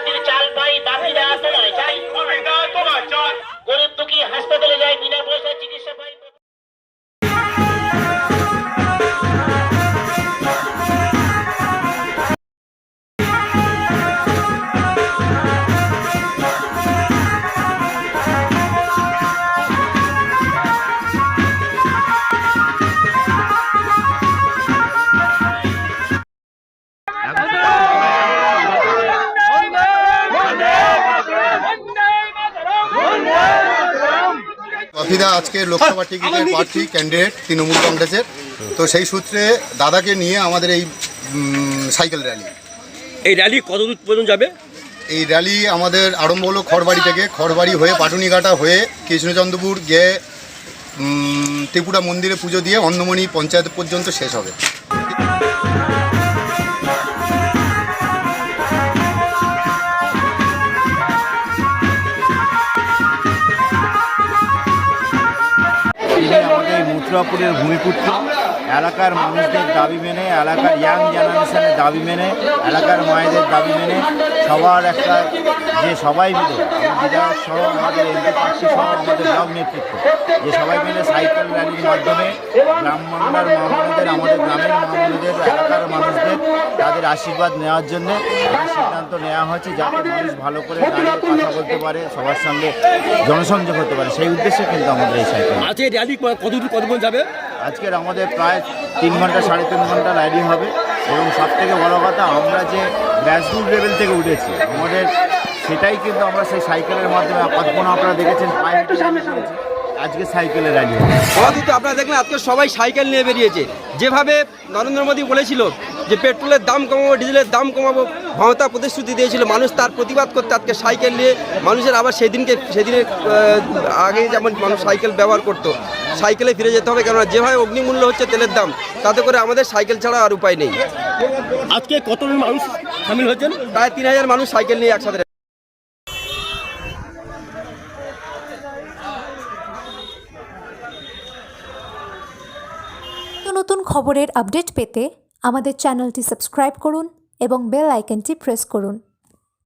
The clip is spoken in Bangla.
বালতির চাল পাই, বাকিরা তোমায় চাই, গরিব দুঃখী হাসপাতালে যায়, বিনা পয়সায় চিকিৎসা পাই। অফিদা আজকে লোকসভা টিকিটের প্রার্থী ক্যান্ডিডেট তৃণমূল কংগ্রেসের, তো সেই সূত্রে দাদাকে নিয়ে আমাদের এই সাইকেল র্যালি। এই র্যালি কত দূর পর্যন্ত যাবে? এই র্যালি আমাদের আরম্ভ হলো খড়বাড়ি থেকে, খড়বাড়ি হয়ে পাটুনিঘাটা হয়ে কৃষ্ণচন্দ্রপুর গিয়ে ত্রিপুরা মন্দিরে পুজো দিয়ে অন্নমণি পঞ্চায়েত পর্যন্ত শেষ হবে। আমাদের মথুরাপুরের ভূমিপুত্র, এলাকার মানুষদের দাবি মেনে, এলাকার ইয়াং জেনারেশনের দাবি মেনে, এলাকার মায়েদের দাবি মেনে, সবার একটা যে সবাই মিলে বিধায়ক সহ আমাদের এমপি প্রার্থী সহ আমাদের ব্লক নেতৃত্ব যে সবাই মিলে সাইকেল র্যালির মাধ্যমে গ্রাম বাংলার মা-বোনেদের, আমাদের গ্রামের মা-বোনেদের, এলাকার মানুষদের তাদের আশীর্বাদ নেওয়ার জন্য সিদ্ধান্ত নেওয়া হয়েছে যাতে মানুষ ভালো করে দাঁড়িয়ে কথা বলতে পারে, সবার সঙ্গে জনসংযোগ হতে পারে, সেই উদ্দেশ্যে কিন্তু আমাদের এই সাইকেল। আজকে র্যালি কত পর্যন্ত যাবে? আজকের আমাদের প্রায় 3 ঘন্টা 3.5 ঘন্টা র্যালি হবে এবং সবথেকে বড় কথা আমরা যে গ্রাসরুট লেভেল থেকে উঠেছি আমাদের সেটাই কিন্তু আমরা সেই সাইকেলের মাধ্যমে কল্পনা আপনারা দেখেছেন পায়ে হেঁটে করেছি, আজকে সাইকেলের র্যালি হবে। তো আপনারা দেখলেন আজকে সবাই সাইকেল নিয়ে বেরিয়েছে। যেভাবে নরেন্দ্র মোদী বলেছিল যে পেট্রোলের দাম কমাবো, ডিজেলের দাম কমাবো, মমতা প্রতিশ্রুতি দিয়েছিল, মানুষ তার প্রতিবাদ করতে আজকে সাইকেল নিয়ে মানুষের আবার সেদিনের আগে যেমন মানুষ সাইকেল ব্যবহার করতো সাইকেলে ফিরে যেতে হবে, কেননা যেভাবে অগ্নিমূল্য হচ্ছে তেলের দাম, তাতে করে আমাদের সাইকেল ছাড়া আর উপায় নেই। আজকে কত মানুষ সামিল হয়েছেন? প্রায় 3000 মানুষ সাইকেল নিয়ে একসাথে। নতুন খবরের আপডেট পেতে আমাদের চ্যানেলটি সাবস্ক্রাইব করুন এবং বেল আইকনটি প্রেস করুন।